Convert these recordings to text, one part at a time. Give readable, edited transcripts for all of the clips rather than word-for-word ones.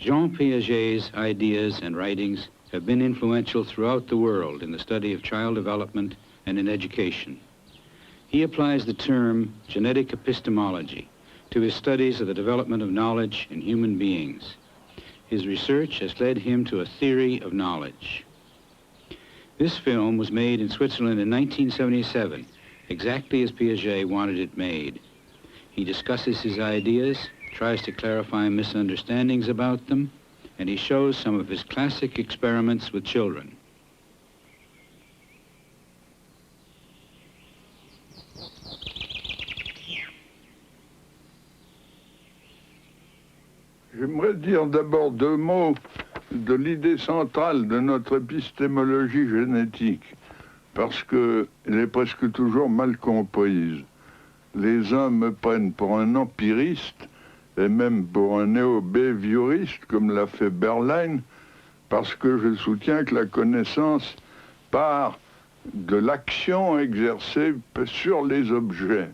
Jean Piaget's ideas and writings have been influential throughout the world in the study of child development and in education. He applies the term genetic epistemology to his studies of the development of knowledge in human beings. His research has led him to a theory of knowledge. This film was made in Switzerland in 1977, exactly as Piaget wanted it made. He discusses his ideas, tries to clarify misunderstandings about them, and he shows some of his classic experiments with children. J'aimerais dire d'abord deux mots de l'idée centrale de notre épistémologie génétique, parce qu'elle est presque toujours mal comprise. Les uns me prennent pour un empiriste, et même pour un néo-behavioriste, comme l'a fait Berlin, parce que je soutiens que la connaissance part de l'action exercée sur les objets.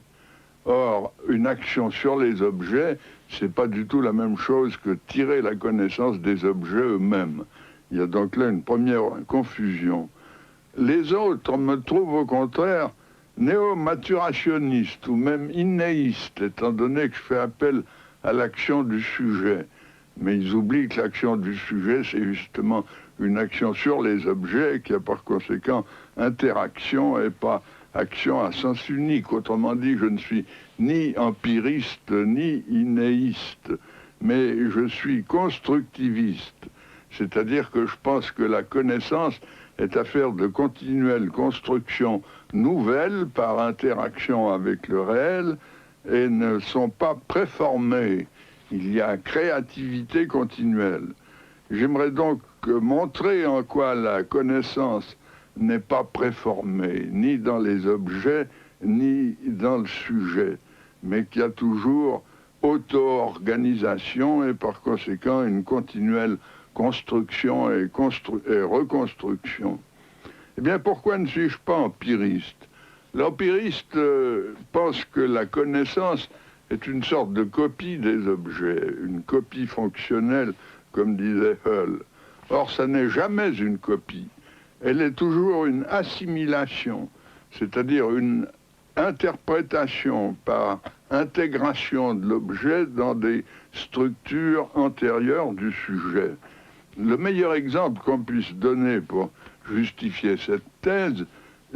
Or, une action sur les objets, c'est pas du tout la même chose que tirer la connaissance des objets eux-mêmes. Il y a donc là une première confusion. Les autres me trouvent au contraire néo-maturationnistes ou même innéistes, étant donné que je fais appel à l'action du sujet. Mais ils oublient que l'action du sujet, c'est justement une action sur les objets qui a par conséquent interaction et pas action à sens unique. Autrement dit, je ne suis ni empiriste ni innéiste, mais je suis constructiviste. C'est-à-dire que je pense que la connaissance est affaire de continuelle construction nouvelle par interaction avec le réel et ne sont pas préformées. Il y a créativité continuelle. J'aimerais donc montrer en quoi la connaissance n'est pas préformée, ni dans les objets, ni dans le sujet, mais qu'il y a toujours auto-organisation et par conséquent une continuelle construction et reconstruction. Eh bien, pourquoi ne suis-je pas empiriste? L'empiriste pense que la connaissance est une sorte de copie des objets, une copie fonctionnelle, comme disait Hull. Or, ça n'est jamais une copie. Elle est toujours une assimilation, c'est-à-dire une interprétation par intégration de l'objet dans des structures antérieures du sujet. Le meilleur exemple qu'on puisse donner pour justifier cette thèse,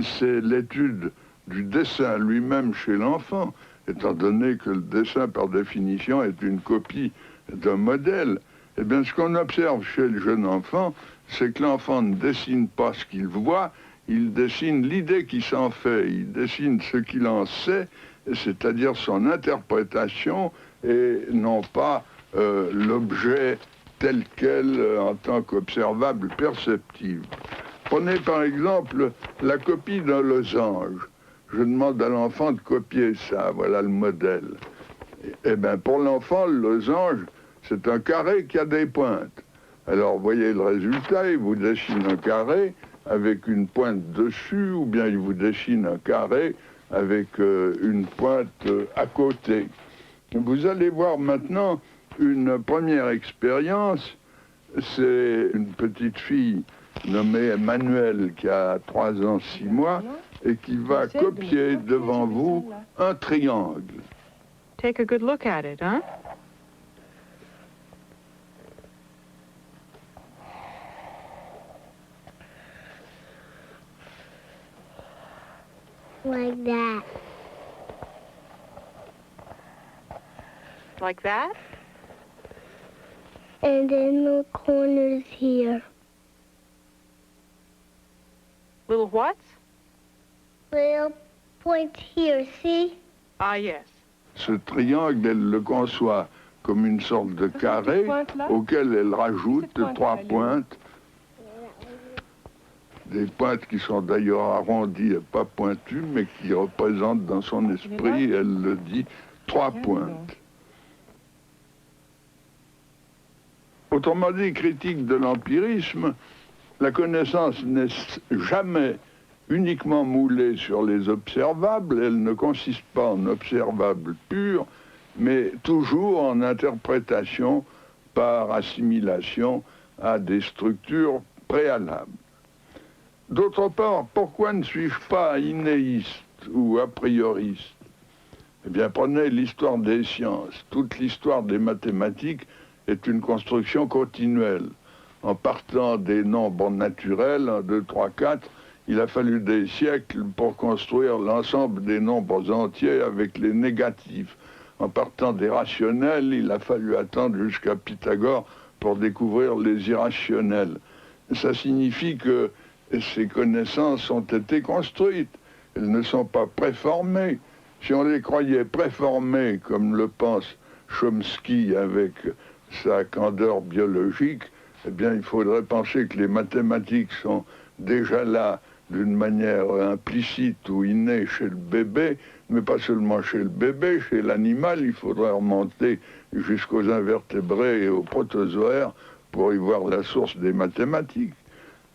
c'est l'étude du dessin lui-même chez l'enfant, étant donné que le dessin, par définition, est une copie d'un modèle. Eh bien, ce qu'on observe chez le jeune enfant, c'est que l'enfant ne dessine pas ce qu'il voit, il dessine l'idée qu'il s'en fait, il dessine ce qu'il en sait, c'est-à-dire son interprétation, et non pas l'objet tel quel en tant qu'observable perceptible. Prenez par exemple la copie d'un losange. Je demande à l'enfant de copier ça, voilà le modèle. Eh bien, pour l'enfant, le losange, c'est un carré qui a des pointes. Alors, vous voyez le résultat, il vous dessine un carré avec une pointe dessus, ou bien il vous dessine un carré avec une pointe à côté. Vous allez voir maintenant une première expérience. C'est une petite fille nommée Emmanuelle qui a 3 ans, 6 mois et qui va copier devant vous un triangle. Take a good look at it, huh? Like that. Like that? And then the corners here. Little what? Little points here, see? Ah, yes. Ce triangle, elle le conçoit comme une sorte de carré auquel elle rajoute 3 pointes. Des pointes qui sont d'ailleurs arrondies et pas pointues, mais qui représentent dans son esprit, elle le dit, 3 pointes. Autrement dit, critique de l'empirisme, la connaissance n'est jamais uniquement moulée sur les observables, elle ne consiste pas en observables purs, mais toujours en interprétation par assimilation à des structures préalables. D'autre part, pourquoi ne suis-je pas innéiste ou a prioriste? Eh bien, prenez l'histoire des sciences. Toute l'histoire des mathématiques est une construction continuelle. En partant des nombres naturels, 1, 2, 3, 4, il a fallu des siècles pour construire l'ensemble des nombres entiers avec les négatifs. En partant des rationnels, il a fallu attendre jusqu'à Pythagore pour découvrir les irrationnels. Ça signifie que ces connaissances ont été construites. Elles ne sont pas préformées. Si on les croyait préformées, comme le pense Chomsky avec sa candeur biologique, eh bien, il faudrait penser que les mathématiques sont déjà là d'une manière implicite ou innée chez le bébé, mais pas seulement chez le bébé, chez l'animal, il faudrait remonter jusqu'aux invertébrés et aux protozoaires pour y voir la source des mathématiques.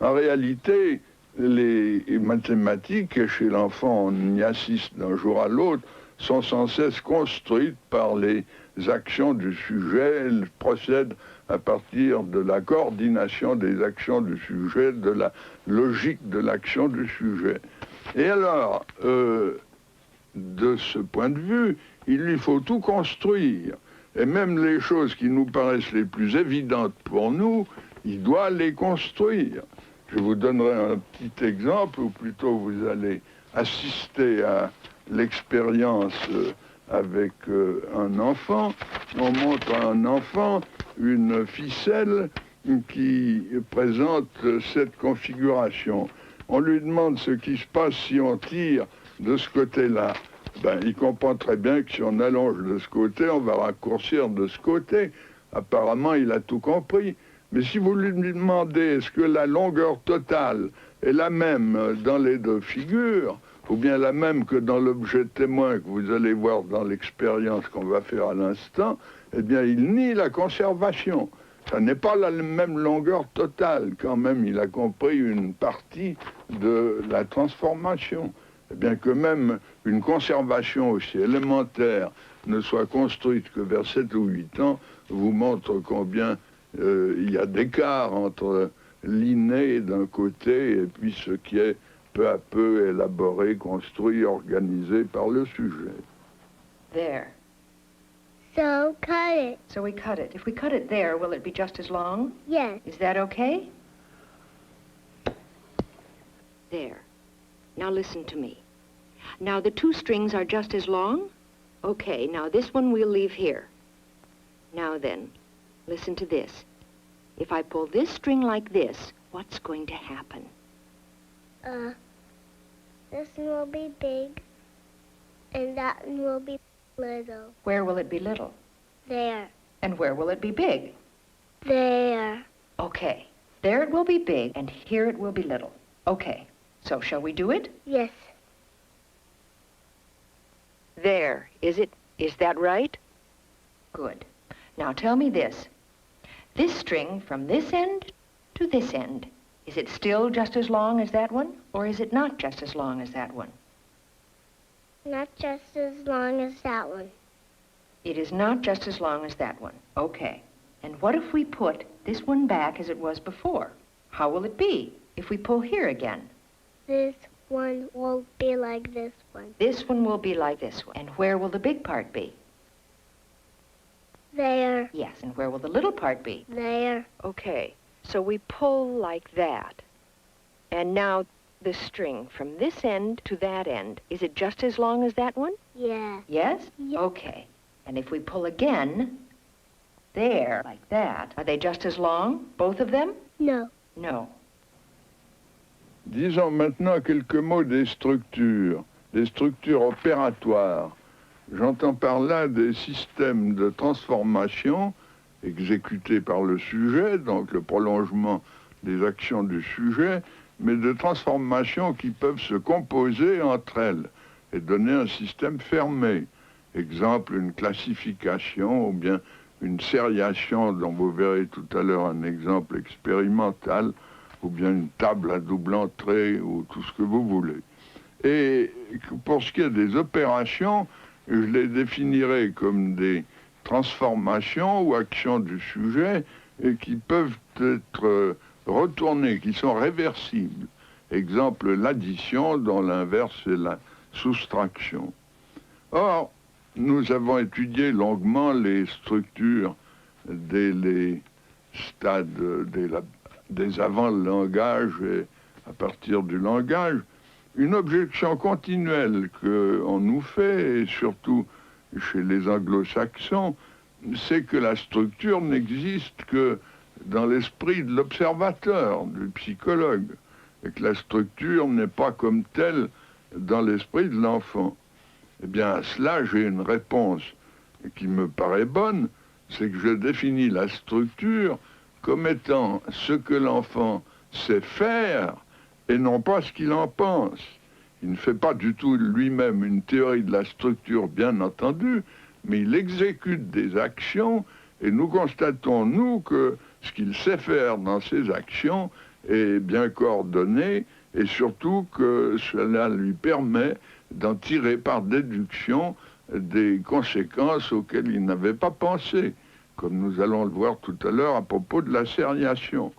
En réalité, les mathématiques, chez l'enfant, on y assiste d'un jour à l'autre, sont sans cesse construites par les actions du sujet. Elles procèdent à partir de la coordination des actions du sujet, de la logique de l'action du sujet. Et alors, de ce point de vue, il lui faut tout construire. Et même les choses qui nous paraissent les plus évidentes pour nous, il doit les construire. Je vous donnerai un petit exemple, ou plutôt vous allez assister à l'expérience avec un enfant. On montre à un enfant une ficelle qui présente cette configuration. On lui demande ce qui se passe si on tire de ce côté-là. Ben, il comprend très bien que si on allonge de ce côté, on va raccourcir de ce côté. Apparemment, il a tout compris. Mais si vous lui demandez est-ce que la longueur totale est la même dans les deux figures, ou bien la même que dans l'objet témoin que vous allez voir dans l'expérience qu'on va faire à l'instant, eh bien, il nie la conservation. Ça n'est pas la même longueur totale. Quand même, il a compris une partie de la transformation. Eh bien, que même une conservation aussi élémentaire ne soit construite que vers 7 ou 8 ans, vous montre combien il y a d'écart entre l'inné d'un côté et puis ce qui est peu à peu élaboré, construit, organisé par le sujet. There. So cut it. So we cut it. If we cut it there, will it be just as long? Yes. Is that okay? There. Now listen to me. Now the two strings are just as long? Okay, now this one we'll leave here. Now then, listen to this. If I pull this string like this, what's going to happen? This one will be big, and that one will be little. Where will it be little? There. And where will it be big? There. Okay. There it will be big, and here it will be little. Okay. So shall we do it? Yes. There. Is that right? Good. Now tell me this. This string from this end to this end, is it still just as long as that one, or is it not just as long as that one? Not just as long as that one. It is not just as long as that one. Okay. And what if we put this one back as it was before? How will it be if we pull here again? This one will be like this one. This one will be like this one. And where will the big part be? There. Yes, and where will the little part be? There. Okay, so we pull like that. And now the string from this end to that end, is it just as long as that one? Yeah. Yes? Yeah. Okay. And if we pull again, there, like that, are they just as long, both of them? No. No. Disons maintenant quelques mots des structures opératoires. J'entends par là des systèmes de transformation exécutés par le sujet, donc le prolongement des actions du sujet, mais de transformations qui peuvent se composer entre elles et donner un système fermé. Exemple, une classification ou bien une sériation dont vous verrez tout à l'heure un exemple expérimental, ou bien une table à double entrée ou tout ce que vous voulez. Et pour ce qui est des opérations, je les définirai comme des transformations ou actions du sujet et qui peuvent être retournées, qui sont réversibles. Exemple, l'addition dont l'inverse est la soustraction. Or, nous avons étudié longuement les structures dès les stades des avant le langage et à partir du langage. Une objection continuelle qu'on nous fait, et surtout chez les anglo-saxons, c'est que la structure n'existe que dans l'esprit de l'observateur, du psychologue, et que la structure n'est pas comme telle dans l'esprit de l'enfant. Eh bien, à cela, j'ai une réponse qui me paraît bonne, c'est que je définis la structure comme étant ce que l'enfant sait faire et non pas ce qu'il en pense. Il ne fait pas du tout lui-même une théorie de la structure, bien entendu, mais il exécute des actions et nous constatons, nous, que ce qu'il sait faire dans ses actions est bien coordonné et surtout que cela lui permet d'en tirer par déduction des conséquences auxquelles il n'avait pas pensé, comme nous allons le voir tout à l'heure à propos de la sériation.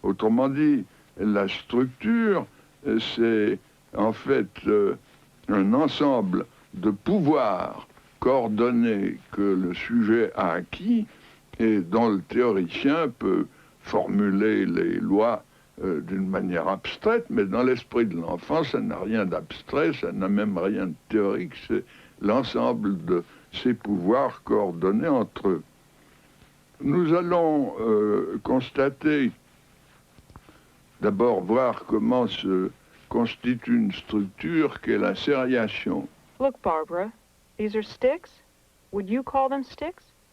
Autrement dit, la structure, c'est en fait un ensemble de pouvoirs coordonnés que le sujet a acquis et dont le théoricien peut formuler les lois d'une manière abstraite, mais dans l'esprit de l'enfant, ça n'a rien d'abstrait, ça n'a même rien de théorique, c'est l'ensemble de ces pouvoirs coordonnés entre eux. Nous allons constater, d'abord voir comment se constitue une structure qu'est la sériation. Look, Barbara, these are sticks. Would you call them sticks?